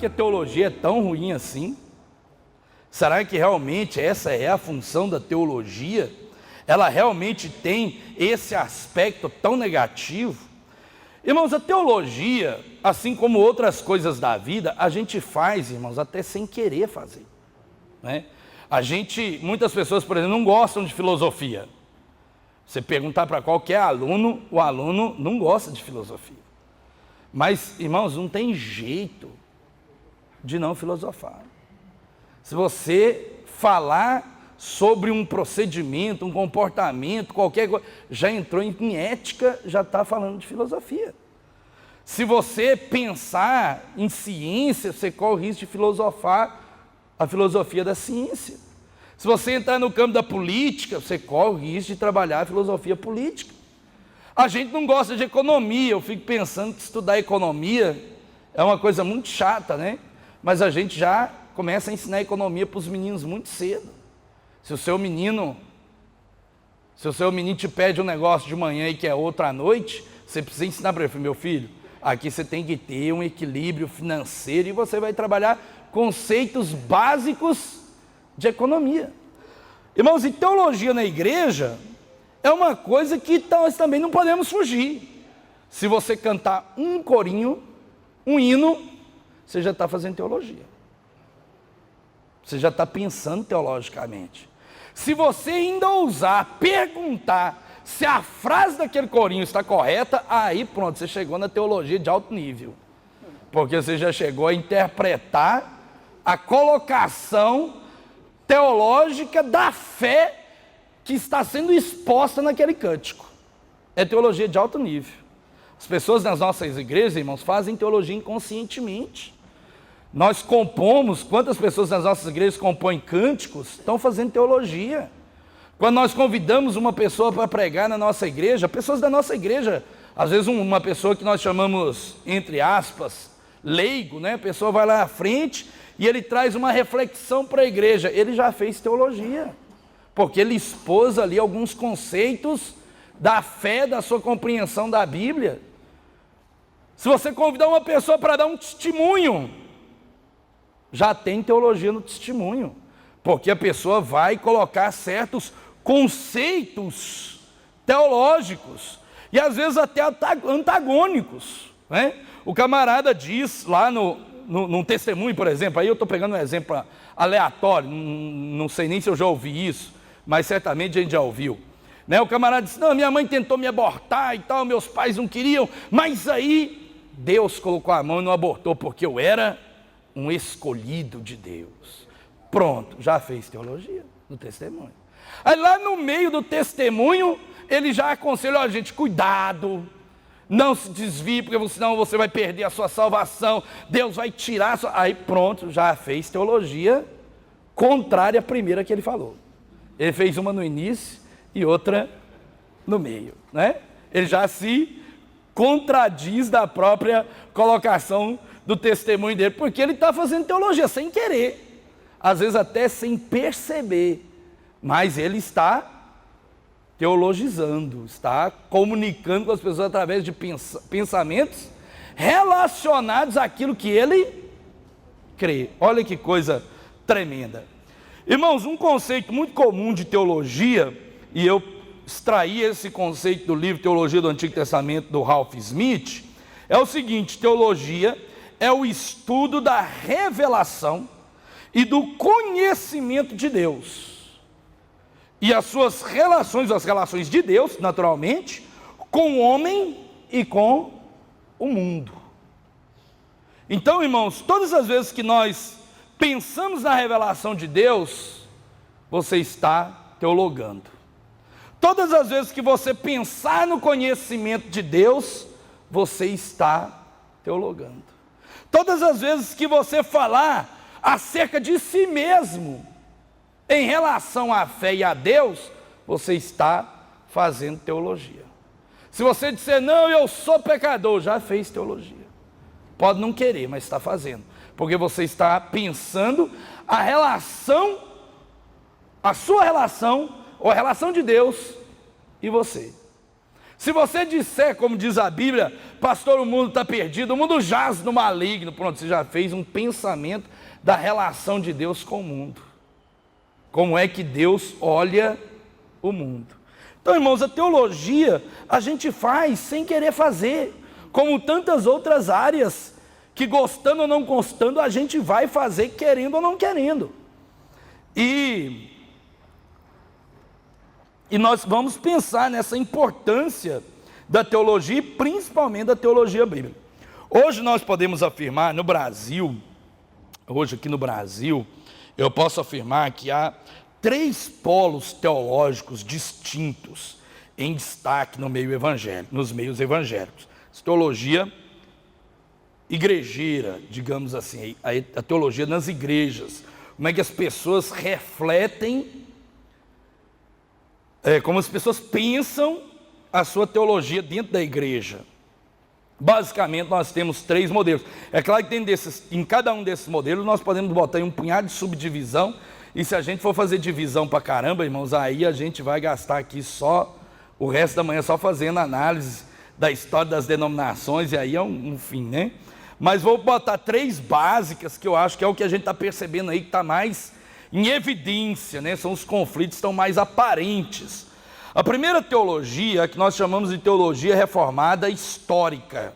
que a teologia é tão ruim assim? Será que realmente essa é a função da teologia? Ela realmente tem esse aspecto tão negativo? Irmãos, a teologia, assim como outras coisas da vida, a gente faz, irmãos, até sem querer fazer, né? Muitas pessoas, por exemplo, não gostam de filosofia. Você perguntar para qualquer aluno, o aluno não gosta de filosofia. Mas, irmãos, não tem jeito de não filosofar. Se você falar sobre um procedimento, um comportamento, qualquer coisa, já entrou em ética, já está falando de filosofia. Se você pensar em ciência, você corre o risco de filosofar a filosofia da ciência. Se você entrar no campo da política, você corre o risco de trabalhar a filosofia política. A gente não gosta de economia, eu fico pensando que estudar economia é uma coisa muito chata, né? Mas a gente já começa a ensinar economia para os meninos muito cedo. Se o seu menino te pede um negócio de manhã e quer outro à noite, você precisa ensinar para ele: meu filho, aqui você tem que ter um equilíbrio financeiro e você vai trabalhar conceitos básicos de economia. Irmãos, e teologia na igreja é uma coisa que nós também não podemos fugir. Se você cantar um corinho, um hino, você já está fazendo teologia. Você já está pensando teologicamente. Se você ainda ousar perguntar se a frase daquele corinho está correta, aí pronto, você chegou na teologia de alto nível. Porque você já chegou a interpretar a colocação teológica da fé que está sendo exposta naquele cântico. É teologia de alto nível. As pessoas nas nossas igrejas, irmãos, fazem teologia inconscientemente. Nós compomos, quantas pessoas nas nossas igrejas compõem cânticos, estão fazendo teologia. Quando nós convidamos uma pessoa para pregar na nossa igreja, pessoas da nossa igreja, às vezes uma pessoa que nós chamamos, entre aspas, leigo, né? A pessoa vai lá à frente e ele traz uma reflexão para a igreja. Ele já fez teologia, porque ele expôs ali alguns conceitos da fé, da sua compreensão da Bíblia. Se você convidar uma pessoa para dar um testemunho, já tem teologia no testemunho, porque a pessoa vai colocar certos conceitos teológicos, e às vezes até antagônicos, né? O camarada diz lá num testemunho, por exemplo, aí eu estou pegando um exemplo aleatório, não sei nem se eu já ouvi isso, mas certamente a gente já ouviu, né? O camarada disse: não, minha mãe tentou me abortar e tal, meus pais não queriam, mas aí Deus colocou a mão e não abortou, porque eu era um escolhido de Deus. Pronto, já fez teologia no testemunho. Aí lá no meio do testemunho, ele já aconselha: ó, gente, cuidado, não se desvie, porque senão você vai perder a sua salvação, Deus vai tirar a sua... Aí pronto, já fez teologia contrária à primeira que ele falou. Ele fez uma no início e outra no meio, né? Ele já se contradiz da própria colocação do testemunho dele, porque ele está fazendo teologia sem querer, às vezes até sem perceber, mas ele está teologizando, está comunicando com as pessoas através de pensamentos relacionados àquilo que ele crê. Olha que coisa tremenda. Irmãos, um conceito muito comum de teologia, e eu extraí esse conceito do livro Teologia do Antigo Testamento, do Ralph Smith, é o seguinte: teologia é o estudo da revelação e do conhecimento de Deus, e as suas relações, as relações de Deus, naturalmente, com o homem e com o mundo. Então, irmãos, todas as vezes que nós pensamos na revelação de Deus, você está teologando. Todas as vezes que você pensar no conhecimento de Deus, você está teologando. Todas as vezes que você falar acerca de si mesmo, em relação à fé e a Deus, você está fazendo teologia. Se você disser: não, eu sou pecador, já fez teologia. Pode não querer, mas está fazendo, porque você está pensando a relação, a sua relação, ou a relação de Deus e você. Se você disser, como diz a Bíblia, pastor, o mundo está perdido, o mundo jaz no maligno, pronto, você já fez um pensamento da relação de Deus com o mundo. Como é que Deus olha o mundo. Então, irmãos, a teologia a gente faz sem querer fazer, como tantas outras áreas, que gostando ou não gostando, a gente vai fazer querendo ou não querendo. E nós vamos pensar nessa importância da teologia, principalmente da teologia bíblica. Hoje nós podemos afirmar no Brasil, hoje aqui no Brasil, eu posso afirmar que há 3 polos teológicos distintos em destaque no meio evangélico, nos meios evangélicos. Teologia igrejeira, digamos assim, a teologia nas igrejas, como é que as pessoas refletem, como as pessoas pensam a sua teologia dentro da igreja. Basicamente nós temos 3 modelos. É claro que em cada um desses modelos nós podemos botar em um punhado de subdivisão, e se a gente for fazer divisão pra caramba, irmãos, aí a gente vai gastar aqui só o resto da manhã só fazendo análise da história das denominações, e aí é um fim, né? Mas vou botar 3 básicas, que eu acho que é o que a gente está percebendo aí, que está mais em evidência, né? São os conflitos que estão mais aparentes. A primeira teologia, que nós chamamos de teologia reformada histórica,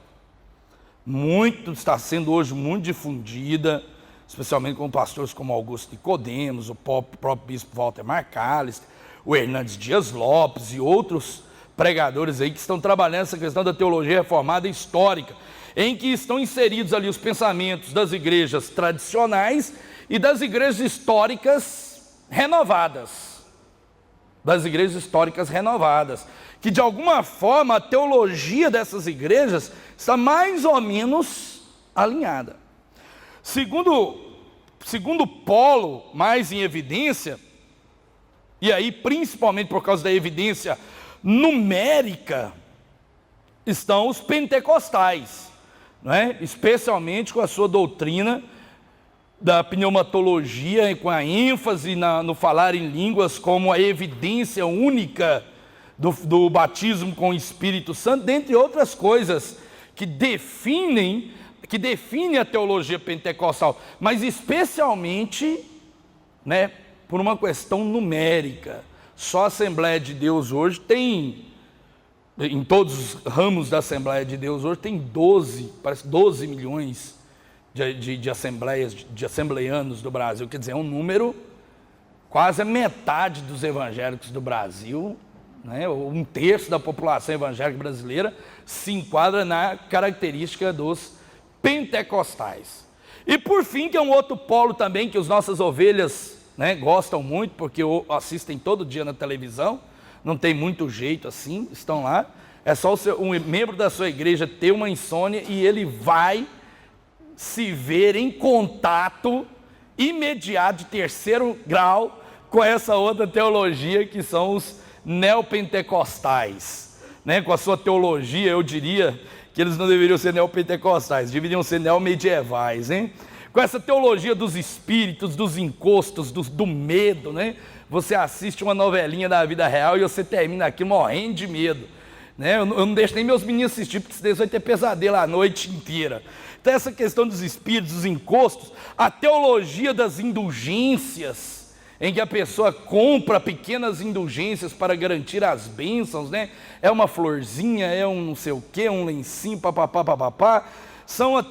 está sendo hoje muito difundida, especialmente com pastores como Augusto Nicodemos, o próprio bispo Walter Macalester, o Hernandes Dias Lopes e outros pregadores aí que estão trabalhando essa questão da teologia reformada histórica, em que estão inseridos ali os pensamentos das igrejas tradicionais e das igrejas históricas renovadas. Que de alguma forma a teologia dessas igrejas está mais ou menos alinhada. Segundo polo mais em evidência, e aí principalmente por causa da evidência numérica, estão os pentecostais, não é? Especialmente com a sua doutrina da pneumatologia e com a ênfase no falar em línguas como a evidência única do batismo com o Espírito Santo, dentre outras coisas que define a teologia pentecostal, mas especialmente, né, por uma questão numérica. Só a Assembleia de Deus hoje tem, em todos os ramos da Assembleia de Deus hoje, tem 12 milhões de assembleias, de assembleanos do Brasil. Quer dizer, é um número, quase a metade dos evangélicos do Brasil, né, ou 1/3 da população evangélica brasileira, se enquadra na característica dos pentecostais. E por fim, que é um outro polo também, que as nossas ovelhas, né, gostam muito, porque assistem todo dia na televisão, não tem muito jeito assim, estão lá, é só um membro da sua igreja ter uma insônia e ele vai se ver em contato imediato de 3º grau com essa outra teologia, que são os neopentecostais, né? Com a sua teologia, eu diria que eles não deveriam ser neopentecostais, deveriam ser neomedievais, hein? Com essa teologia dos espíritos, dos encostos, do medo, né? Você assiste uma novelinha da vida real e você termina aqui morrendo de medo, né? Eu não deixo nem meus meninos assistir, porque senão vai ter pesadelo a noite inteira. Então essa questão dos espíritos, dos encostos, a teologia das indulgências, em que a pessoa compra pequenas indulgências para garantir as bênçãos, né? É uma florzinha, é um não sei o quê, um lencinho, papapá.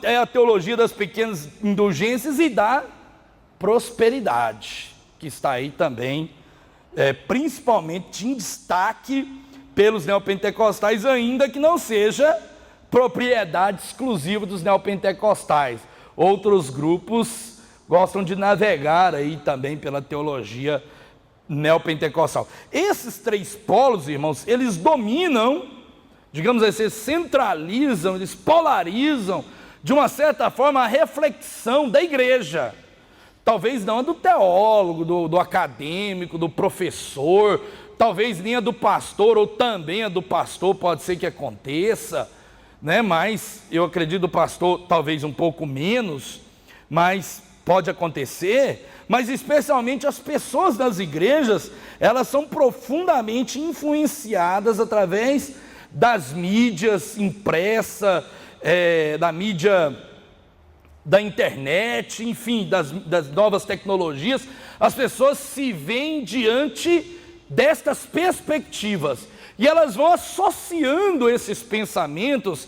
É a teologia das pequenas indulgências e da prosperidade, que está aí também, principalmente em destaque pelos neopentecostais, ainda que não seja propriedade exclusiva dos neopentecostais. Outros grupos gostam de navegar aí também pela teologia neopentecostal. Esses 3 polos, irmãos, eles dominam, digamos assim, centralizam, eles polarizam, de uma certa forma, a reflexão da igreja. Talvez não a do teólogo, do acadêmico, do professor, talvez nem a do pastor, ou também a do pastor, pode ser que aconteça, né? Mas eu acredito do pastor talvez um pouco menos, mas pode acontecer. Mas especialmente as pessoas das igrejas, elas são profundamente influenciadas através das mídias impressa, da mídia da internet, enfim, das novas tecnologias, as pessoas se veem diante destas perspectivas. E elas vão associando esses pensamentos,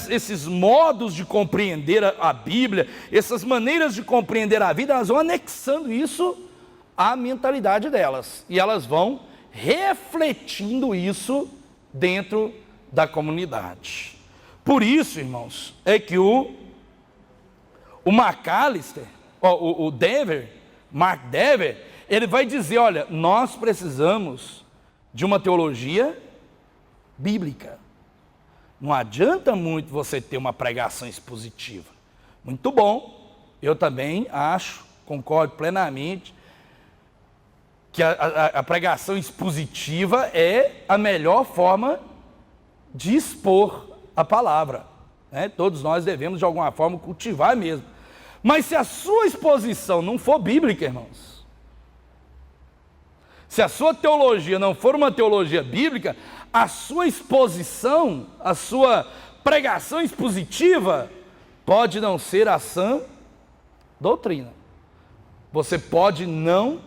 esses modos de compreender a Bíblia, essas maneiras de compreender a vida, elas vão anexando isso à mentalidade delas. E elas vão refletindo isso dentro da comunidade. Por isso, irmãos, é que o McAllister, Mark Dever, ele vai dizer, olha, nós precisamos de uma teologia bíblica. Não adianta muito você ter uma pregação expositiva. Muito bom, eu também acho, concordo plenamente, que a pregação expositiva é a melhor forma de expor a palavra, né? Todos nós devemos de alguma forma cultivar mesmo. Mas se a sua exposição não for bíblica, irmãos, se a sua teologia não for uma teologia bíblica, a sua exposição, a sua pregação expositiva pode não ser a sã doutrina. Você pode não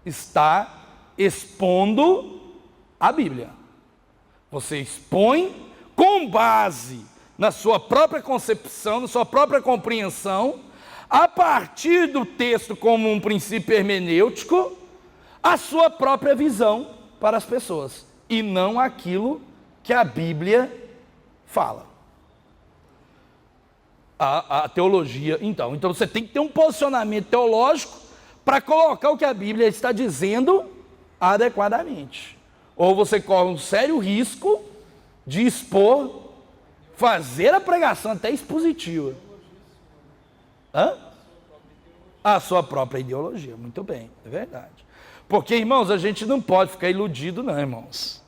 estar expondo a Bíblia. Você expõe com base na sua própria concepção, na sua própria compreensão, a partir do texto como um princípio hermenêutico, a sua própria visão para as pessoas, e não aquilo que a Bíblia fala. A teologia, então você tem que ter um posicionamento teológico para colocar o que a Bíblia está dizendo adequadamente. Ou você corre um sério risco de expor, fazer a pregação até expositiva. A sua própria ideologia, muito bem, é verdade. Porque, irmãos, a gente não pode ficar iludido não, irmãos.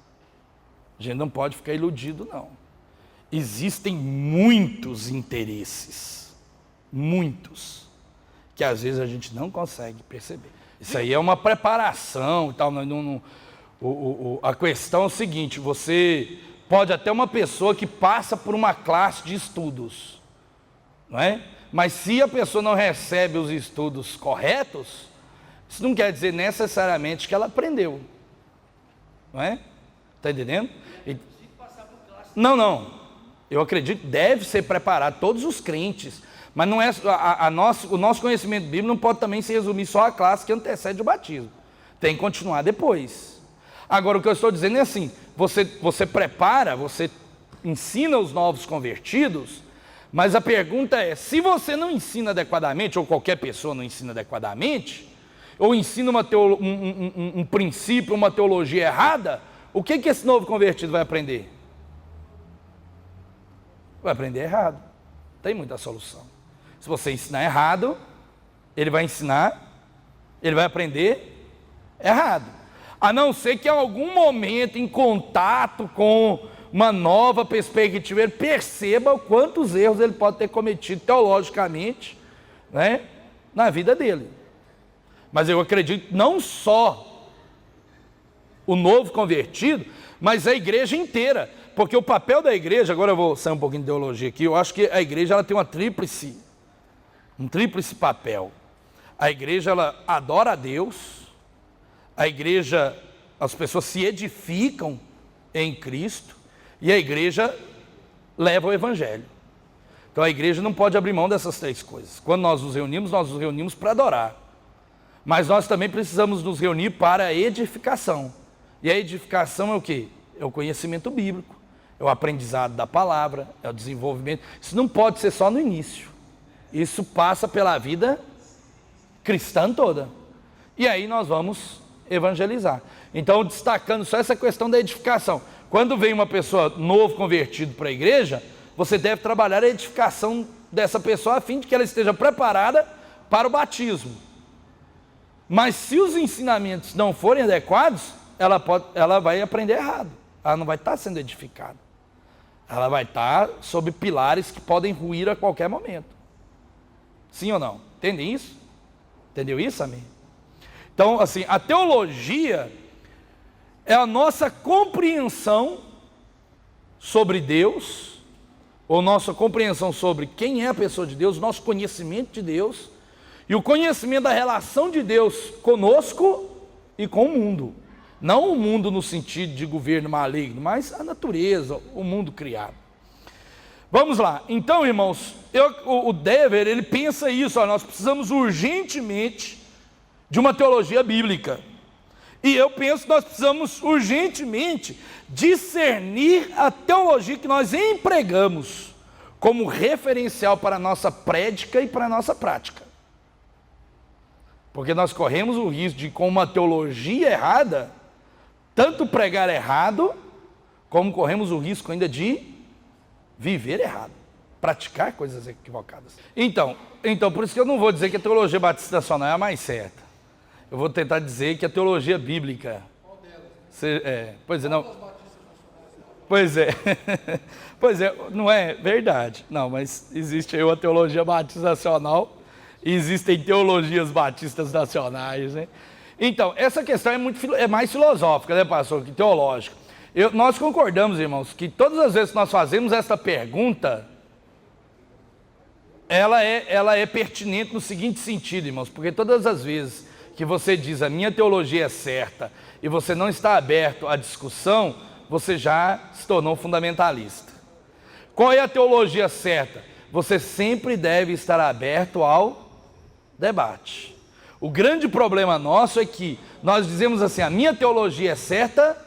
A gente não pode ficar iludido não. Existem muitos interesses, muitos, que às vezes a gente não consegue perceber. Isso aí é uma preparação e tal. A questão é o seguinte, você pode até uma pessoa que passa por uma classe de estudos, não é? Mas se a pessoa não recebe os estudos corretos, isso não quer dizer necessariamente que ela aprendeu, não é? Está entendendo? Não. Eu acredito que deve ser preparado todos os crentes, mas não é o nosso conhecimento bíblico não pode também se resumir só à classe que antecede o batismo. Tem que continuar depois. Agora, o que eu estou dizendo é assim, você prepara, você ensina os novos convertidos, mas a pergunta é, se você não ensina adequadamente, ou qualquer pessoa não ensina adequadamente, ou ensina um princípio, uma teologia errada, o que esse novo convertido vai aprender? Vai aprender errado. Tem muita solução. Se você ensinar errado, ele vai aprender errado. A não ser que em algum momento, em contato com uma nova perspectiva, ele perceba quantos erros ele pode ter cometido teologicamente, né, na vida dele. Mas eu acredito não só o novo convertido, mas a igreja inteira. Porque o papel da igreja, agora eu vou sair um pouquinho de teologia aqui, eu acho que a igreja ela tem um tríplice papel. A igreja ela adora a Deus, a igreja, as pessoas se edificam em Cristo, e a igreja leva o evangelho. Então a igreja não pode abrir mão dessas três coisas. Quando nós nos reunimos para adorar. Mas nós também precisamos nos reunir para a edificação. E a edificação é o quê? É o conhecimento bíblico, é o aprendizado da palavra, é o desenvolvimento. Isso não pode ser só no início. Isso passa pela vida cristã toda. E aí nós vamos evangelizar. Então, destacando só essa questão da edificação. Quando vem uma pessoa novo convertido para a igreja, você deve trabalhar a edificação dessa pessoa a fim de que ela esteja preparada para o batismo. Mas se os ensinamentos não forem adequados, ela vai aprender errado. Ela não vai estar sendo edificada. Ela vai estar sob pilares que podem ruir a qualquer momento. Sim ou não? Entendem isso? Entendeu isso, amém? Então, assim, a teologia é a nossa compreensão sobre Deus, ou nossa compreensão sobre quem é a pessoa de Deus, nosso conhecimento de Deus, e o conhecimento da relação de Deus conosco e com o mundo. Não o mundo no sentido de governo maligno, mas a natureza, o mundo criado. Vamos lá. Então, irmãos, o Dever, ele pensa isso, nós precisamos urgentemente de uma teologia bíblica. E eu penso que nós precisamos urgentemente discernir a teologia que nós empregamos como referencial para a nossa prédica e para a nossa prática. Porque nós corremos o risco de, com uma teologia errada, tanto pregar errado, como corremos o risco ainda de viver errado, praticar coisas equivocadas. Então, por isso que eu não vou dizer que a teologia batista nacional é a mais certa. Eu vou tentar dizer que a teologia bíblica... Pois é, não... Pois é, pois é, não é verdade. Não, mas existe aí uma teologia batista nacional e existem teologias batistas nacionais, né? Então, essa questão é mais filosófica, né, pastor, que teológica. Nós concordamos, irmãos, que todas as vezes que nós fazemos essa pergunta, ela é pertinente no seguinte sentido, irmãos, porque todas as vezes que você diz a minha teologia é certa e você não está aberto à discussão, você já se tornou fundamentalista. Qual é a teologia certa? Você sempre deve estar aberto ao debate. O grande problema nosso é que nós dizemos assim, a minha teologia é certa,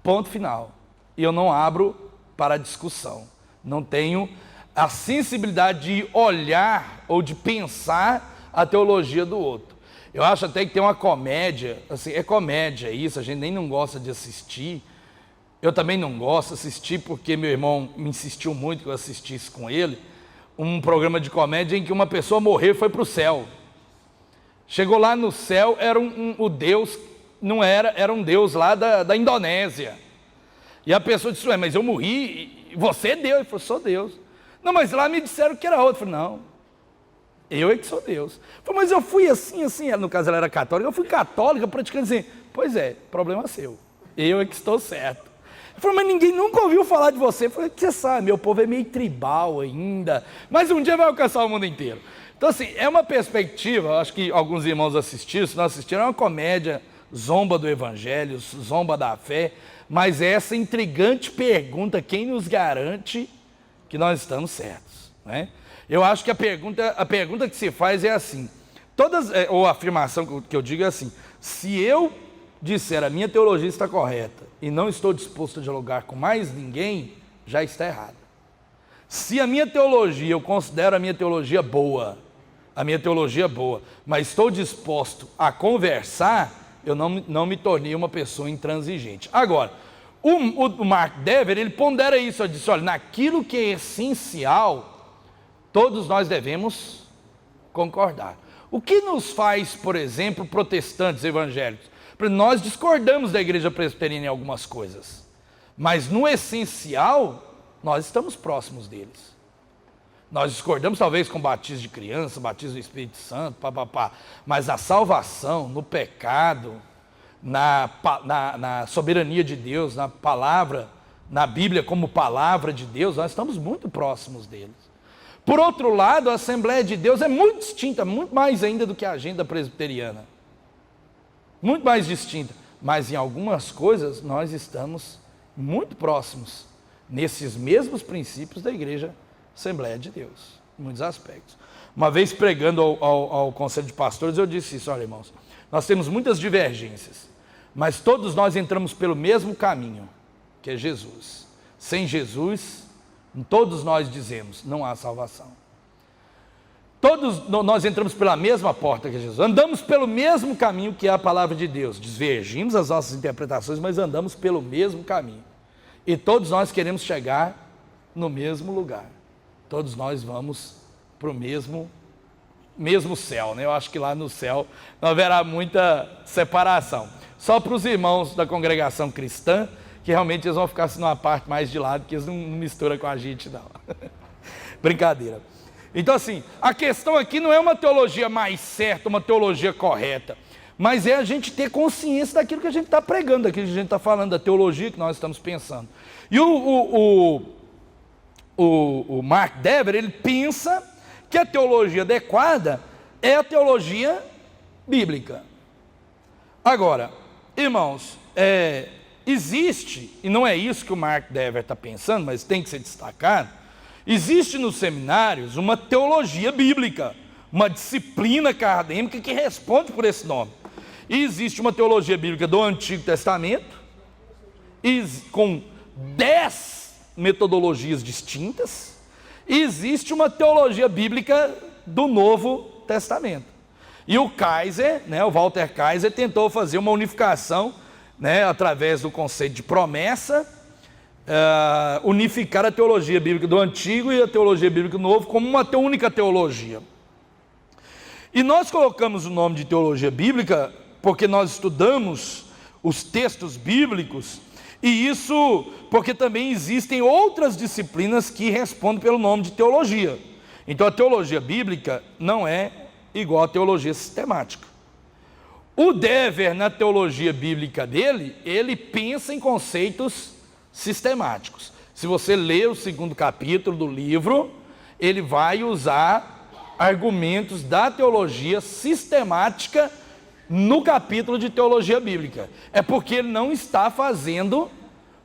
ponto final. E eu não abro para discussão. Não tenho a sensibilidade de olhar ou de pensar a teologia do outro. Eu acho até que tem uma comédia, assim, é comédia isso, a gente nem não gosta de assistir. Eu também não gosto de assistir porque meu irmão me insistiu muito que eu assistisse com ele, um programa de comédia em que uma pessoa morreu e foi para o céu. Chegou lá no céu, era o Deus, não era um Deus lá da Indonésia. E a pessoa disse, ué, mas eu morri, e você é Deus? Ele falou, sou Deus. Não, mas lá me disseram que era outro. Eu falei, não, eu é que sou Deus. Ele falou, mas eu fui assim, no caso ela era católica, eu fui católica praticando assim. Pois é, problema seu, eu é que estou certo. Ele falou, mas ninguém nunca ouviu falar de você. Eu falei, que você sabe, meu povo é meio tribal ainda, mas um dia vai alcançar o mundo inteiro. Então assim, é uma perspectiva, acho que alguns irmãos assistiram, se não assistiram, é uma comédia, zomba do evangelho, zomba da fé, mas essa intrigante pergunta, quem nos garante que nós estamos certos, né? Eu acho que a pergunta que se faz é assim, ou a afirmação que eu digo é assim, se eu disser a minha teologia está correta e não estou disposto a dialogar com mais ninguém, já está errado. Se a minha teologia, eu considero a minha teologia boa, mas estou disposto a conversar, eu não me tornei uma pessoa intransigente. Agora, o Mark Dever, ele pondera isso, ele disse, olha, naquilo que é essencial, todos nós devemos concordar. O que nos faz, por exemplo, protestantes evangélicos? Nós discordamos da igreja presbiteriana em algumas coisas, mas no essencial, nós estamos próximos deles. Nós discordamos talvez com batismo de criança, batismo do Espírito Santo, mas na salvação, no pecado, na soberania de Deus, na palavra, na Bíblia como palavra de Deus, nós estamos muito próximos deles. Por outro lado, a Assembleia de Deus é muito distinta, muito mais ainda do que a agenda presbiteriana. Muito mais distinta, mas em algumas coisas nós estamos muito próximos, nesses mesmos princípios da igreja Assembleia de Deus, em muitos aspectos. Uma vez pregando ao Conselho de Pastores, eu disse isso, olha irmãos, nós temos muitas divergências, mas todos nós entramos pelo mesmo caminho, que é Jesus. Sem Jesus, todos nós dizemos, não há salvação. Todos nós entramos pela mesma porta que é Jesus, andamos pelo mesmo caminho que é a palavra de Deus, divergimos as nossas interpretações, mas andamos pelo mesmo caminho. E todos nós queremos chegar no mesmo lugar. Todos nós vamos para o mesmo céu, né? Eu acho que lá no céu não haverá muita separação. Só para os irmãos da congregação cristã, que realmente eles vão ficar assim numa parte mais de lado, que eles não misturam com a gente, não. Brincadeira. Então assim, a questão aqui não é uma teologia mais certa, uma teologia correta, mas é a gente ter consciência daquilo que a gente está pregando, daquilo que a gente está falando, da teologia que nós estamos pensando. E o Mark Dever, ele pensa que a teologia adequada é a teologia bíblica. Agora, irmãos, existe, e não é isso que o Mark Dever está pensando, mas tem que ser destacado, existe nos seminários uma teologia bíblica, uma disciplina acadêmica que responde por esse nome. E existe uma teologia bíblica do Antigo Testamento, com 10 metodologias distintas, e existe uma teologia bíblica do Novo Testamento. E o Kaiser, o Walter Kaiser, tentou fazer uma unificação, através do conceito de promessa, unificar a teologia bíblica do Antigo e a teologia bíblica do Novo como uma única teologia. E nós colocamos o nome de teologia bíblica porque nós estudamos os textos bíblicos, e isso porque também existem outras disciplinas que respondem pelo nome de teologia. Então a teologia bíblica não é igual à teologia sistemática. O Dever, na teologia bíblica dele, ele pensa em conceitos sistemáticos. Se você ler o 2º capítulo do livro, ele vai usar argumentos da teologia sistemática no capítulo de teologia bíblica. É porque ele não está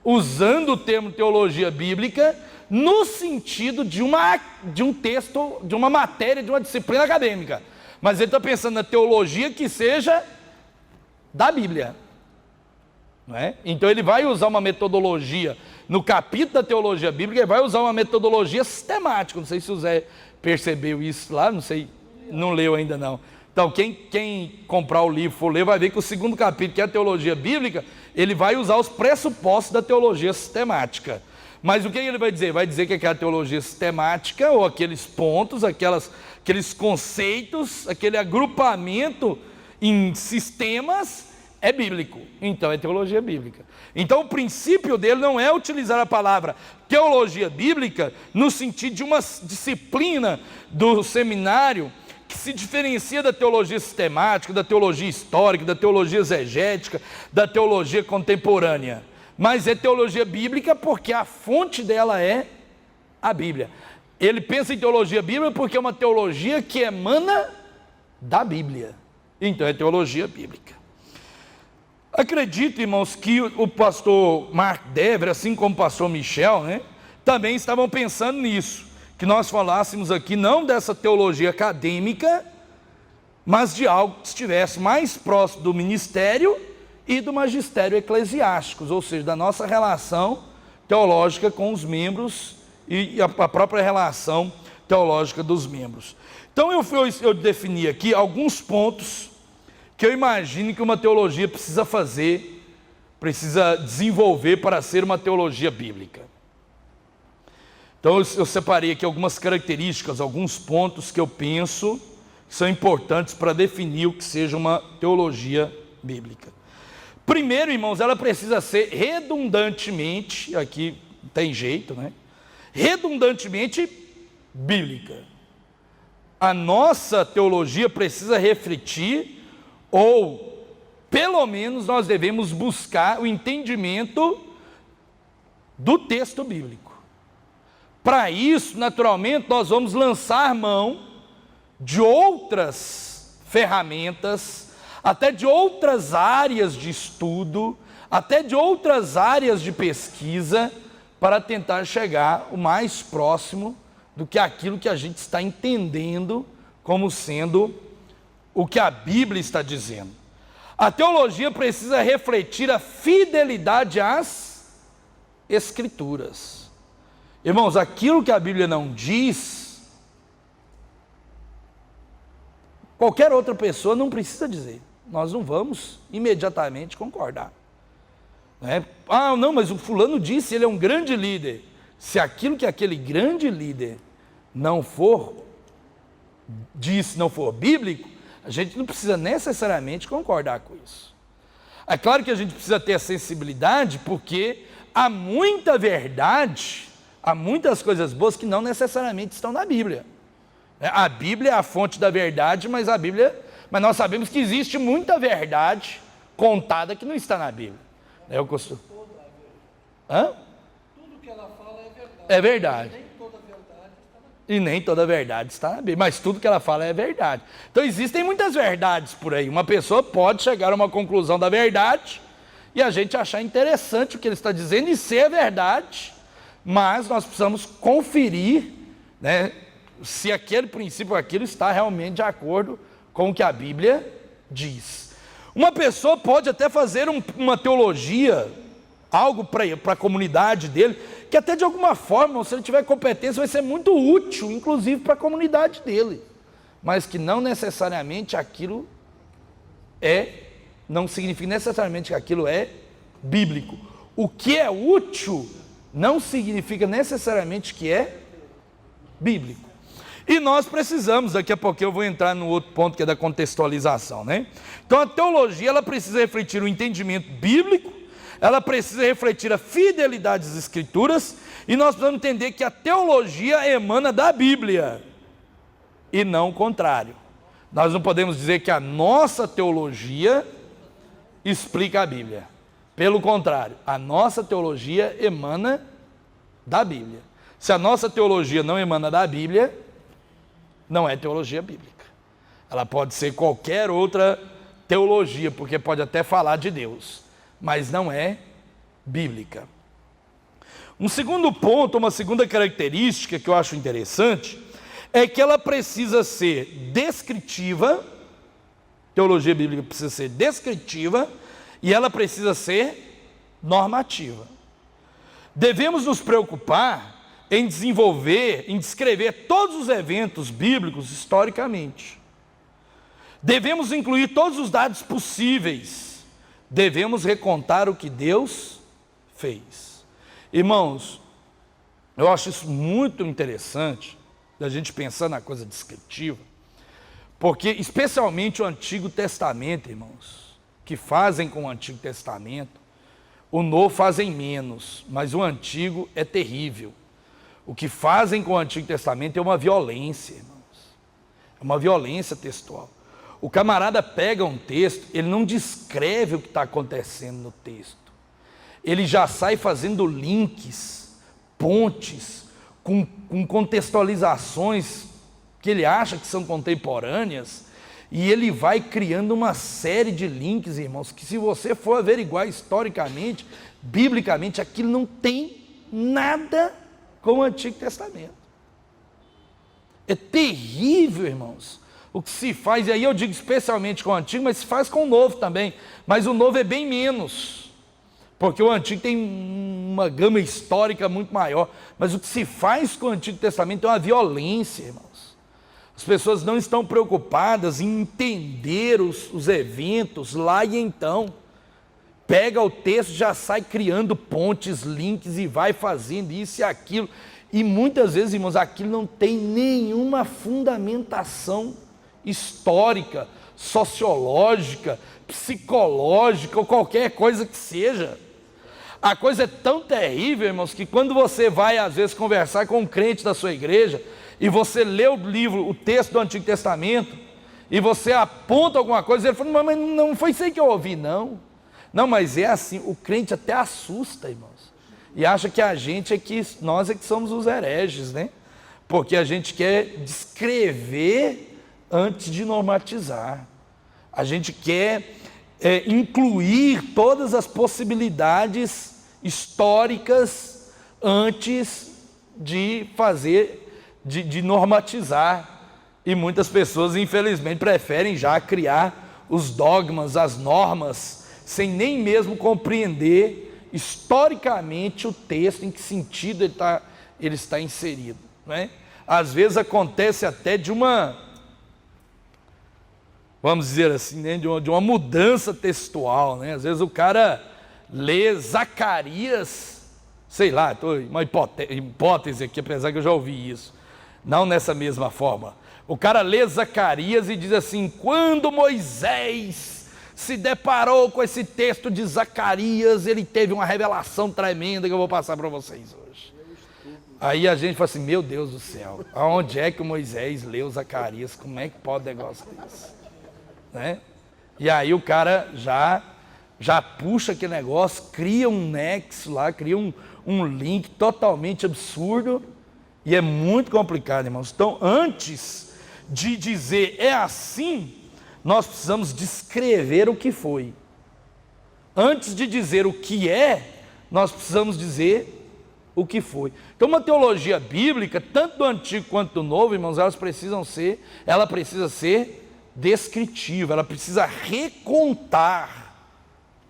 usando o termo teologia bíblica no sentido de um texto, de uma matéria, de uma disciplina acadêmica. Mas ele está pensando na teologia que seja da Bíblia. Não é? Então ele vai usar uma metodologia, no capítulo da teologia bíblica, ele vai usar uma metodologia sistemática. Não sei se o Zé percebeu isso lá, não sei, não leu ainda não. Então quem comprar o livro, for ler, vai ver que o 2º capítulo, que é a teologia bíblica, ele vai usar os pressupostos da teologia sistemática. Mas o que ele vai dizer? Vai dizer que aquela teologia sistemática, ou aqueles pontos, aqueles conceitos, aquele agrupamento em sistemas, é bíblico. Então é teologia bíblica. Então o princípio dele não é utilizar a palavra teologia bíblica no sentido de uma disciplina do seminário que se diferencia da teologia sistemática, da teologia histórica, da teologia exegética, da teologia contemporânea. Mas é teologia bíblica porque a fonte dela é a Bíblia. Ele pensa em teologia bíblica porque é uma teologia que emana da Bíblia. Então é teologia bíblica. Acredito, irmãos, que o pastor Mark Dever, assim como o pastor Michel, também estavam pensando nisso. Que nós falássemos aqui não dessa teologia acadêmica, mas de algo que estivesse mais próximo do ministério e do magistério eclesiásticos, ou seja, da nossa relação teológica com os membros e a própria relação teológica dos membros. Então eu defini aqui alguns pontos que eu imagino que uma teologia precisa desenvolver para ser uma teologia bíblica. Então eu separei aqui algumas características, alguns pontos que eu penso que são importantes para definir o que seja uma teologia bíblica. Primeiro, irmãos, ela precisa ser redundantemente, aqui tem jeito, redundantemente bíblica. A nossa teologia precisa refletir, ou pelo menos nós devemos buscar o entendimento do texto bíblico. Para isso, naturalmente, nós vamos lançar mão de outras ferramentas, até de outras áreas de estudo, até de outras áreas de pesquisa, para tentar chegar o mais próximo do que aquilo que a gente está entendendo como sendo o que a Bíblia está dizendo. A teologia precisa refletir a fidelidade às Escrituras. Irmãos, aquilo que a Bíblia não diz, qualquer outra pessoa não precisa dizer. Nós não vamos imediatamente concordar. Ah, não, mas o fulano disse, ele é um grande líder. Se aquilo que aquele grande líder não for bíblico, a gente não precisa necessariamente concordar com isso. É claro que a gente precisa ter a sensibilidade, porque há muita verdade, há muitas coisas boas que não necessariamente estão na Bíblia. A Bíblia é a fonte da verdade, mas a Bíblia Mas nós sabemos que existe muita verdade contada que não está na Bíblia. Eu costumo... Hã? Tudo que ela fala é verdade. É verdade. Nem toda verdade está na Bíblia. E nem toda verdade está na Bíblia, mas tudo que ela fala é verdade. Então existem muitas verdades por aí. Uma pessoa pode chegar a uma conclusão da verdade e a gente achar interessante o que ele está dizendo e ser verdade, mas nós precisamos conferir, né, se aquele princípio, aquilo está realmente de acordo com o que a Bíblia diz. Uma pessoa pode até fazer uma teologia, algo para a comunidade dele, que até de alguma forma, se ele tiver competência, vai ser muito útil, inclusive para a comunidade dele, mas que não necessariamente aquilo não significa necessariamente que aquilo é bíblico. O que é útil não significa necessariamente que é bíblico. E nós precisamos, daqui a pouco eu vou entrar no outro ponto que é da contextualização, né? Então a teologia, ela precisa refletir o entendimento bíblico, ela precisa refletir a fidelidade às Escrituras, e nós precisamos entender que a teologia emana da Bíblia, e não o contrário. Nós não podemos dizer que a nossa teologia explica a Bíblia. Pelo contrário, a nossa teologia emana da Bíblia. Se a nossa teologia não emana da Bíblia, não é teologia bíblica. Ela pode ser qualquer outra teologia, porque pode até falar de Deus, mas não é bíblica. Um segundo ponto, uma segunda característica que eu acho interessante, é que ela precisa ser descritiva, teologia bíblica precisa ser descritiva, e ela precisa ser normativa. Devemos nos preocupar em desenvolver, em descrever todos os eventos bíblicos historicamente. Devemos incluir todos os dados possíveis. Devemos recontar o que Deus fez. Irmãos, eu acho isso muito interessante, da gente pensar na coisa descritiva, porque especialmente o Antigo Testamento, irmãos, que fazem com o Antigo Testamento, o Novo fazem menos, mas o Antigo é terrível. O que fazem com o Antigo Testamento é uma violência, irmãos. É uma violência textual. O camarada pega um texto, ele não descreve o que está acontecendo no texto. Ele já sai fazendo links, pontes, com contextualizações que ele acha que são contemporâneas, e ele vai criando uma série de links, irmãos, que se você for averiguar historicamente, biblicamente, aquilo não tem nada com o Antigo Testamento. É terrível, irmãos, o que se faz, e aí eu digo especialmente com o Antigo, mas se faz com o Novo também, mas o Novo é bem menos, porque o Antigo tem uma gama histórica muito maior, mas o que se faz com o Antigo Testamento é uma violência, irmãos. As pessoas não estão preocupadas em entender os eventos lá e então. Pega o texto, já sai criando pontes, links e vai fazendo isso e aquilo. E muitas vezes, irmãos, aquilo não tem nenhuma fundamentação histórica, sociológica, psicológica ou qualquer coisa que seja. A coisa é tão terrível, irmãos, que quando você vai às vezes conversar com um crente da sua igreja e você lê o livro, o texto do Antigo Testamento, e você aponta alguma coisa, ele fala, mas não foi isso aí que eu ouvi, não. Não, mas é assim, o crente até assusta, irmãos, e acha que nós é que somos os hereges, né? Porque a gente quer descrever antes de normatizar. A gente quer incluir todas as possibilidades históricas antes de fazer, de normatizar. E muitas pessoas, infelizmente, preferem já criar os dogmas, as normas, sem nem mesmo compreender historicamente o texto, em que sentido ele está inserido, não é? Às vezes acontece até de uma, vamos dizer assim, né, de uma mudança textual, né? Às vezes o cara lê Zacarias, sei lá, uma hipótese aqui, apesar que eu já ouvi isso, não nessa mesma forma. O cara lê Zacarias e diz assim, quando Moisés se deparou com esse texto de Zacarias, ele teve uma revelação tremenda que eu vou passar para vocês hoje. Aí a gente fala assim, meu Deus do céu, aonde é que o Moisés leu Zacarias? Como é que pode um negócio desse? né? E aí o cara já puxa aquele negócio, cria um nexo lá, cria um link totalmente absurdo, e é muito complicado, irmãos. Então, antes de dizer é assim, nós precisamos descrever o que foi. Antes de dizer o que é, nós precisamos dizer o que foi. Então, uma teologia bíblica, tanto do Antigo quanto do Novo, irmãos, ela precisa ser descritiva, ela precisa recontar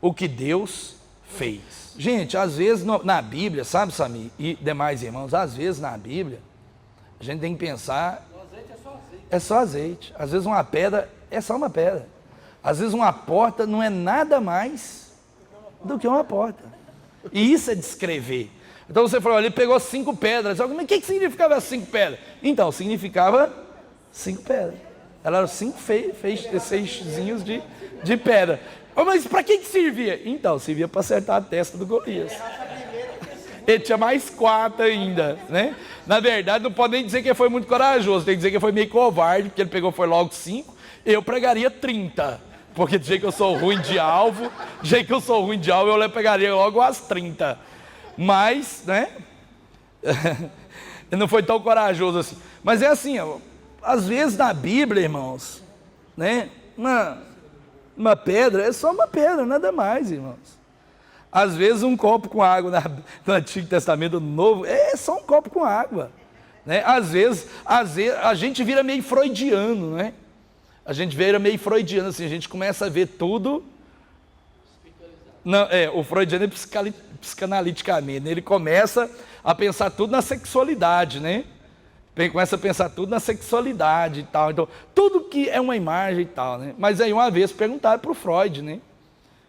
o que Deus fez. Gente, às vezes na Bíblia, sabe, Samir e demais irmãos, às vezes na Bíblia, a gente tem que pensar, O azeite é só azeite. é só azeite. Às vezes uma pedra é só uma pedra. Às vezes uma porta não é nada mais do que uma porta. E isso é descrever. Então você falou, ele pegou 5 pedras. Mas o que significava as 5 pedras? Então, significava 5 pedras. Elas eram 5 feixezinhos de pedra. Mas para que servia? Então, servia para acertar a testa do Golias. Ele tinha mais 4 ainda, né? Na verdade, não pode nem dizer que ele foi muito corajoso, tem que dizer que ele foi meio covarde, porque ele pegou, foi logo 5. Eu pregaria 30, porque do jeito que eu sou ruim de alvo, eu pegaria logo as 30. Mas, né? Ele não foi tão corajoso assim. Mas é assim, ó, às vezes na Bíblia, irmãos, né? Uma pedra é só uma pedra, nada mais, irmãos. Às vezes um copo com água no Antigo Testamento, no Novo, é só um copo com água, né? Às vezes a gente vira meio freudiano, né? A gente vira meio freudiano, assim, a gente começa a ver tudo. Não, o freudiano é psicanaliticamente, né? Ele começa a pensar tudo na sexualidade, né? Ele começa a pensar tudo na sexualidade e tal. Então, tudo que é uma imagem e tal, né? Mas aí uma vez perguntaram para o Freud, né?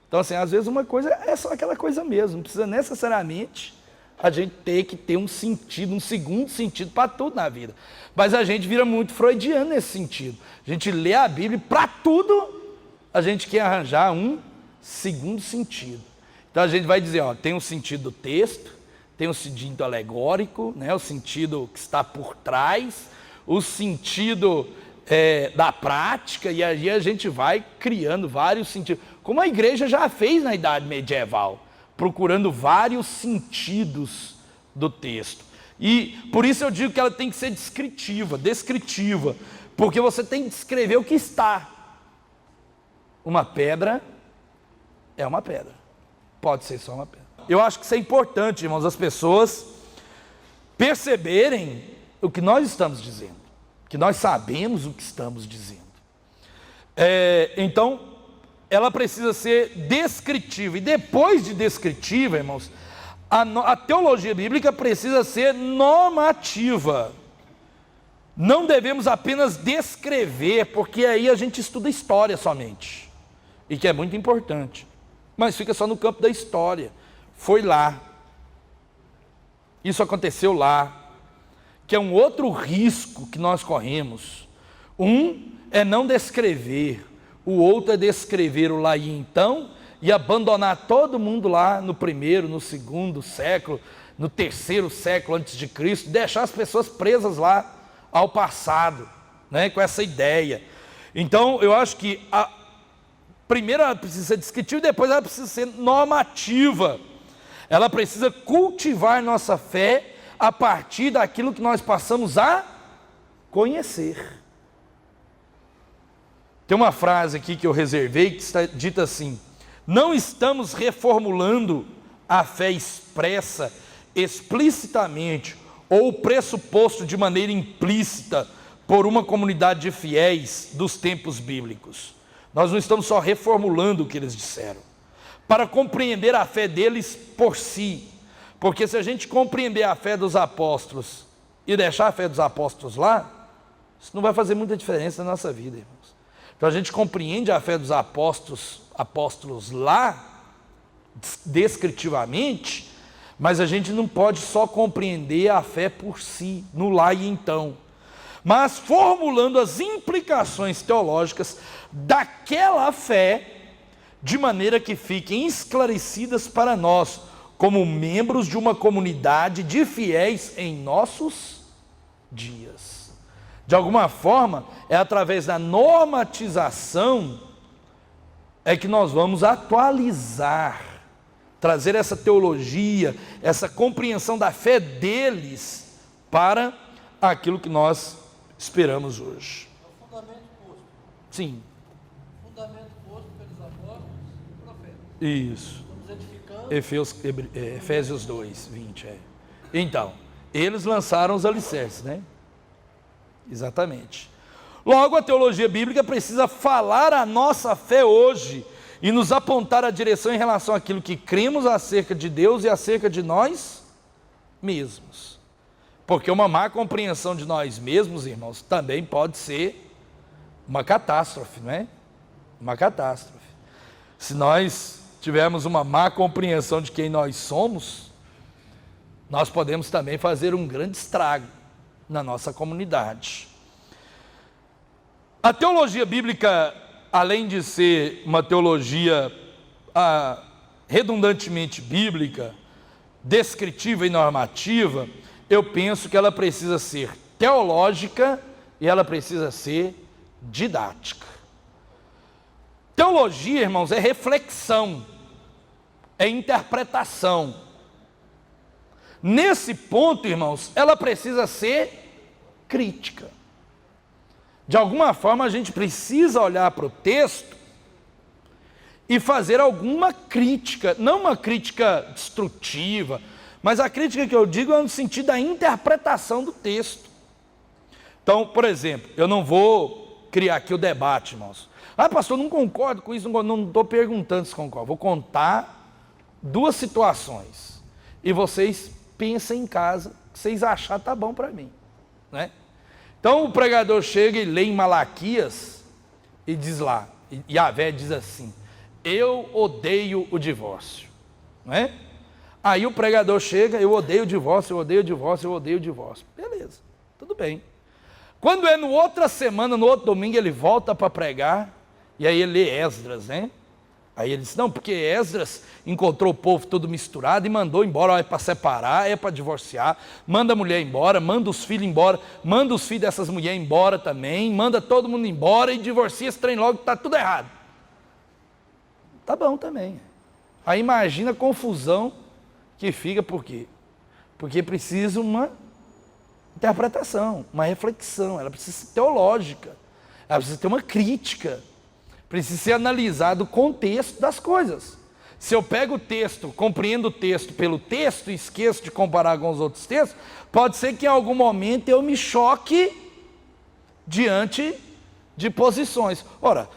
Então, assim, às vezes uma coisa é só aquela coisa mesmo. Não precisa necessariamente a gente ter que ter um sentido, um segundo sentido para tudo na vida. Mas a gente vira muito freudiano nesse sentido. A gente lê a Bíblia e para tudo a gente quer arranjar um segundo sentido. Então a gente vai dizer, ó, tem um sentido do texto, tem um sentido alegórico, né, o sentido que está por trás, o sentido da prática, e aí a gente vai criando vários sentidos. Como a igreja já fez na Idade Medieval, procurando vários sentidos do texto. E por isso eu digo que ela tem que ser descritiva, porque você tem que descrever o que está. Uma pedra é uma pedra, pode ser só uma pedra. Eu acho que isso é importante, irmãos, as pessoas perceberem o que nós estamos dizendo, que nós sabemos o que estamos dizendo. Então, ela precisa ser descritiva, e depois de descritiva, irmãos, a teologia bíblica precisa ser normativa. Não devemos apenas descrever, porque aí a gente estuda história somente, e que é muito importante, mas fica só no campo da história. Foi lá, isso aconteceu lá, que é um outro risco que nós corremos. Um é não descrever, o outro é descrever o lá e então, e abandonar todo mundo lá no 1º, no 2º século, no 3º século antes de Cristo, deixar as pessoas presas lá ao passado, né, com essa ideia. Então, eu acho que primeiro ela precisa ser descritiva e depois ela precisa ser normativa. Ela precisa cultivar nossa fé a partir daquilo que nós passamos a conhecer. Tem uma frase aqui que eu reservei que está dita assim: não estamos reformulando a fé expressa explicitamente ou pressuposto de maneira implícita por uma comunidade de fiéis dos tempos bíblicos. Nós não estamos só reformulando o que eles disseram, para compreender a fé deles por si, porque se a gente compreender a fé dos apóstolos e deixar a fé dos apóstolos lá, isso não vai fazer muita diferença na nossa vida, irmãos. Então a gente compreende a fé dos apóstolos lá, descritivamente, mas a gente não pode só compreender a fé por si, no lá e então, mas formulando as implicações teológicas daquela fé, de maneira que fiquem esclarecidas para nós, como membros de uma comunidade de fiéis em nossos dias. De alguma forma, é através da normatização é que nós vamos atualizar, trazer essa teologia, essa compreensão da fé deles para aquilo que nós esperamos hoje. É o fundamento posto. Sim. Fundamento posto pelos apóstolos e profetas. Isso. Estamos edificando. Efésios 2, 20. Então, eles lançaram os alicerces, né? Exatamente. Logo, a teologia bíblica precisa falar a nossa fé hoje e nos apontar a direção em relação àquilo que cremos acerca de Deus e acerca de nós mesmos. Porque uma má compreensão de nós mesmos, irmãos, também pode ser uma catástrofe, não é? Uma catástrofe. Se nós tivermos uma má compreensão de quem nós somos, nós podemos também fazer um grande estrago na nossa comunidade. A teologia bíblica, além de ser uma teologia redundantemente bíblica, descritiva e normativa, eu penso que ela precisa ser teológica e ela precisa ser didática. Teologia, irmãos, é reflexão, é interpretação. Nesse ponto, irmãos, ela precisa ser crítica. De alguma forma, a gente precisa olhar para o texto e fazer alguma crítica, não uma crítica destrutiva, mas a crítica que eu digo é no sentido da interpretação do texto. Então, por exemplo, eu não vou criar aqui o debate, irmãos. Pastor, não concordo com isso, não estou perguntando se concordo. Vou contar duas situações e vocês pensem em casa, se vocês acharem tá bom para mim, né? Então o pregador chega e lê em Malaquias e diz lá, Yahvé diz assim: eu odeio o divórcio, não é? Aí o pregador chega: eu odeio o divórcio, eu odeio o divórcio, eu odeio o divórcio. Beleza, tudo bem. Quando é no outra semana, no outro domingo, ele volta para pregar, e aí ele lê Esdras, né? Aí ele diz: não, porque Esdras encontrou o povo todo misturado e mandou embora, é para separar, é para divorciar, manda a mulher embora, manda os filhos embora, manda os filhos dessas mulheres embora também, manda todo mundo embora e divorcia esse trem logo, que está tudo errado. Tá bom também. Aí imagina a confusão que fica, por quê? Porque precisa uma interpretação, uma reflexão, ela precisa ser teológica, ela precisa ter uma crítica, precisa ser analisado o contexto das coisas. Se eu pego o texto, compreendo o texto pelo texto e esqueço de comparar com os outros textos, pode ser que em algum momento eu me choque diante de posições. Ora,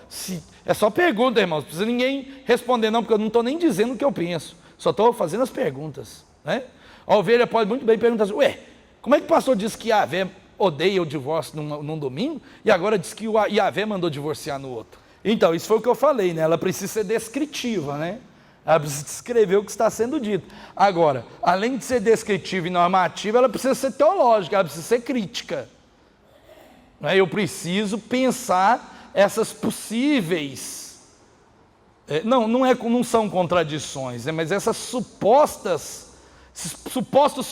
é só pergunta, irmãos, não precisa ninguém responder não, porque eu não estou nem dizendo o que eu penso, só estou fazendo as perguntas, né? A ovelha pode muito bem perguntar assim: ué, como é que o pastor disse que Yahvé odeia o divórcio num domingo e agora diz que o Yahvé mandou divorciar no outro? Então, isso foi o que eu falei, né? Ela precisa ser descritiva, né? Ela precisa descrever o que está sendo dito. Agora, além de ser descritiva e normativa, ela precisa ser teológica, ela precisa ser crítica. Eu preciso pensar essas possíveis... Não são contradições, mas essas supostos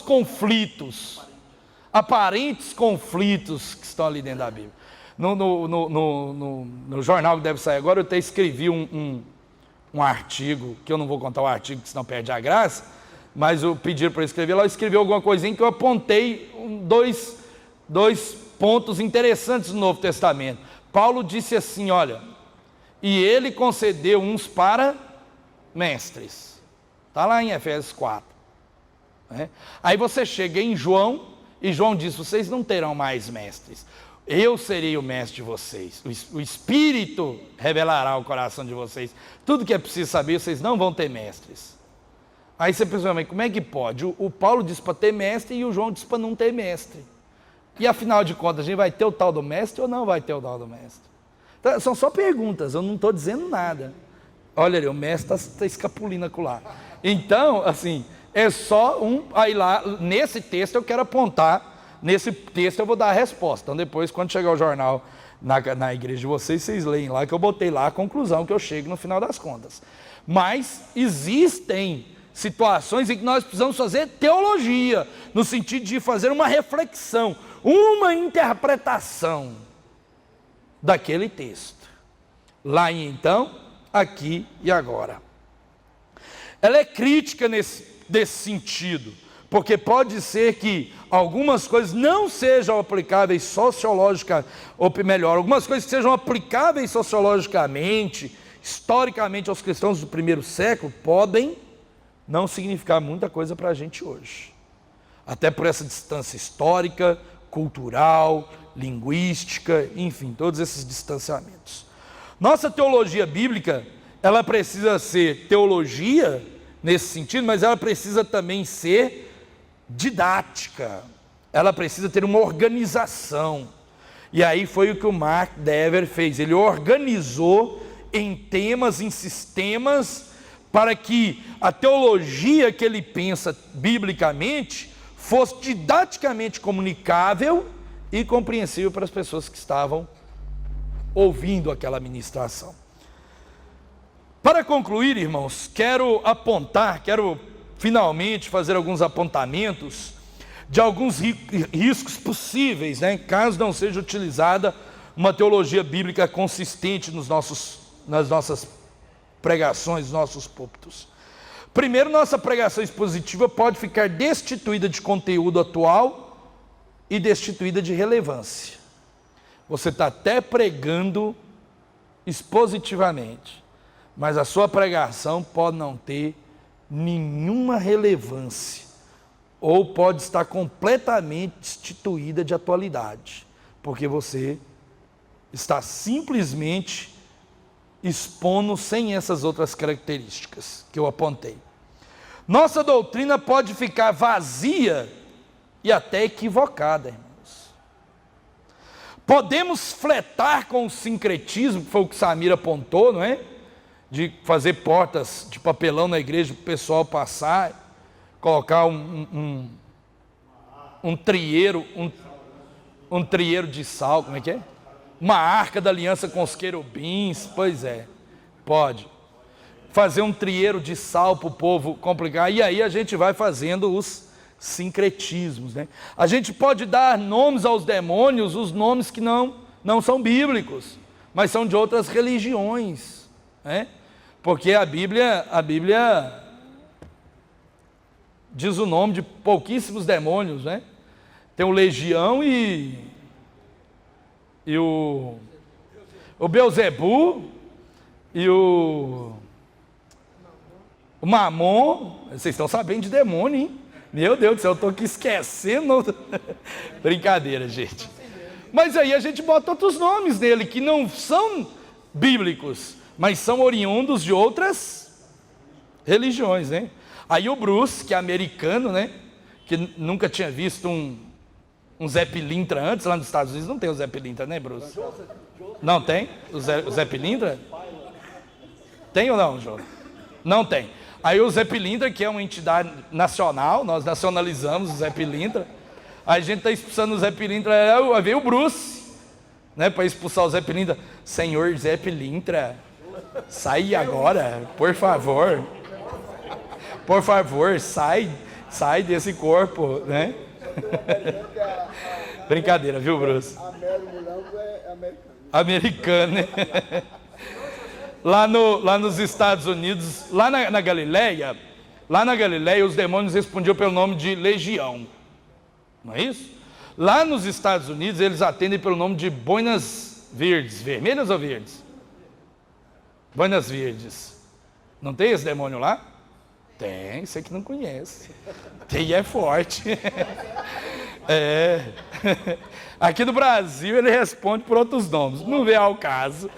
conflitos, aparentes conflitos que estão ali dentro da Bíblia. No jornal que deve sair agora, eu até escrevi um artigo, que eu não vou contar o artigo, senão perde a graça, mas eu pedi para eu escrever lá, eu escrevi alguma coisinha que eu apontei dois pontos interessantes no Novo Testamento. Paulo disse assim, olha, e ele concedeu uns para mestres. Está lá em Efésios 4. Né? Aí você chega em João, e João diz: vocês não terão mais mestres. Eu serei o mestre de vocês. O Espírito revelará o coração de vocês. Tudo que é preciso saber, vocês não vão ter mestres. Aí você pensa: mas como é que pode? O Paulo diz para ter mestre e o João diz para não ter mestre. E afinal de contas, a gente vai ter o tal do mestre ou não vai ter o tal do mestre? Então, são só perguntas, eu não estou dizendo nada. Olha ali, o mestre está escapulindo acolá. Então, assim, é só aí lá, nesse texto eu quero apontar. Nesse texto eu vou dar a resposta. Então depois, quando chegar o jornal na igreja de vocês, vocês leem lá, que eu botei lá a conclusão que eu chego no final das contas. Mas existem situações em que nós precisamos fazer teologia. no sentido de fazer uma reflexão, uma interpretação daquele texto. Lá e então, aqui e agora. Ela é crítica desse sentido, porque pode ser que algumas coisas não sejam aplicáveis sociologicamente, ou melhor, algumas coisas que sejam aplicáveis sociologicamente, historicamente aos cristãos do primeiro século, podem não significar muita coisa para a gente hoje. Até por essa distância histórica, cultural, linguística, enfim, todos esses distanciamentos. Nossa teologia bíblica, ela precisa ser teologia nesse sentido, mas ela precisa também ser didática. Ela precisa ter uma organização. E aí foi o que o Mark Dever fez. Ele organizou em temas, em sistemas, para que a teologia que ele pensa biblicamente fosse didaticamente comunicável e compreensível para as pessoas que estavam ouvindo aquela ministração. Para concluir, irmãos, quero finalmente fazer alguns apontamentos de alguns riscos possíveis, caso não seja utilizada uma teologia bíblica consistente nas nossas pregações, nos nossos púlpitos. Primeiro, nossa pregação expositiva pode ficar destituída de conteúdo atual e destituída de relevância. Você está até pregando expositivamente, mas a sua pregação pode não ter nenhuma relevância, ou pode estar completamente destituída de atualidade, porque você está simplesmente expondo sem essas outras características que eu apontei. Nossa doutrina pode ficar vazia e até equivocada, irmãos. Podemos fletar com o sincretismo, que foi o que Samir apontou, não é? De fazer portas de papelão na igreja para o pessoal passar, colocar um trieiro de sal, como é que é? Uma arca da aliança com os querubins, pois é, pode. Fazer um trieiro de sal para o povo complicar, e aí a gente vai fazendo os sincretismos, né? A gente pode dar nomes aos demônios, os nomes que não são bíblicos, mas são de outras religiões, né? Porque a Bíblia diz o nome de pouquíssimos demônios, né? Tem o Legião e o Beelzebu e o Mamon. Vocês estão sabendo de demônio, hein? Meu Deus do céu, eu estou aqui esquecendo. Brincadeira, gente. Mas aí a gente bota outros nomes nele que não são bíblicos, mas são oriundos de outras religiões, né? Aí o Bruce, que é americano, né? Que nunca tinha visto um Zé Pilintra antes, lá nos Estados Unidos não tem o Zé Pilintra, né, Bruce? Não tem? O Zé Pilintra? Tem ou não, João? Não tem. Aí o Zé Pilintra, que é uma entidade nacional, nós nacionalizamos o Zé Pilintra. Aí a gente está expulsando o Zé Pilintra, aí veio o Bruce, né, para expulsar o Zé Pilintra. Senhor Zé Pilintra, sai agora, por favor. Por favor, sai desse corpo, né? Brincadeira, viu, Bruce? Americano, né? Lá nos Estados Unidos, lá na Galileia, os demônios respondiam pelo nome de legião, não é isso? Lá nos Estados Unidos, eles atendem pelo nome de boinas verdes, vermelhas ou verdes? Boinas verdes. Não tem esse demônio lá? Tem, você que não conhece. Tem, é forte. É. Aqui no Brasil ele responde por outros nomes, não vê ao caso.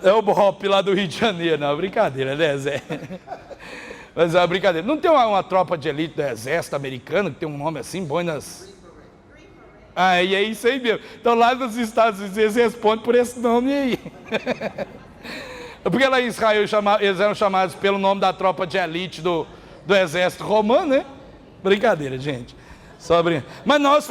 É o Bop lá do Rio de Janeiro, não, brincadeira, né, Zé? Mas é uma brincadeira. Não tem uma tropa de elite do exército americano que tem um nome assim, boinas... Ah, e é isso aí mesmo. Então lá nos Estados Unidos eles respondem por esse nome aí. Porque lá em Israel eles eram chamados pelo nome da tropa de elite do exército romano, né? Brincadeira, gente. Só brincadeira. Mas nós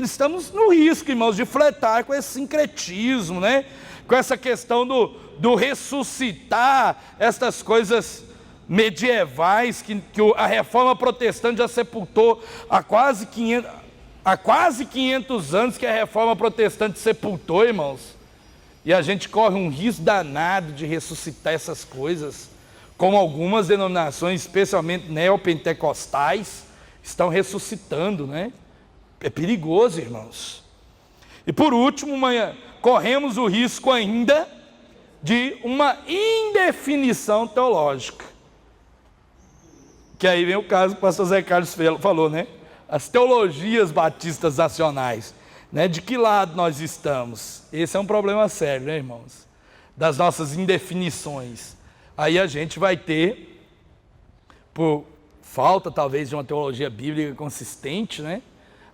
estamos no risco, irmãos, de fletar com esse sincretismo, né? Com essa questão do ressuscitar estas coisas medievais que a reforma protestante já sepultou há quase 500 anos que a reforma protestante sepultou, irmãos. E a gente corre um risco danado de ressuscitar essas coisas, como algumas denominações, especialmente neopentecostais, estão ressuscitando, né? É perigoso, irmãos. E por último, corremos o risco ainda de uma indefinição teológica. Que aí vem o caso que o pastor Zé Carlos falou, né? As teologias batistas nacionais, né? De que lado nós estamos? Esse é um problema sério, né, irmãos? Das nossas indefinições. Aí a gente vai ter, por falta talvez de uma teologia bíblica consistente, né?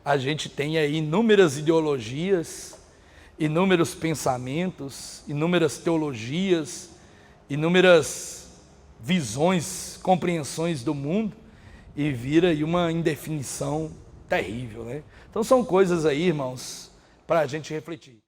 A gente tem aí inúmeras ideologias, inúmeros pensamentos, inúmeras teologias, inúmeras visões, compreensões do mundo, e vira aí uma indefinição terrível, né? Então são coisas aí, irmãos, para a gente refletir.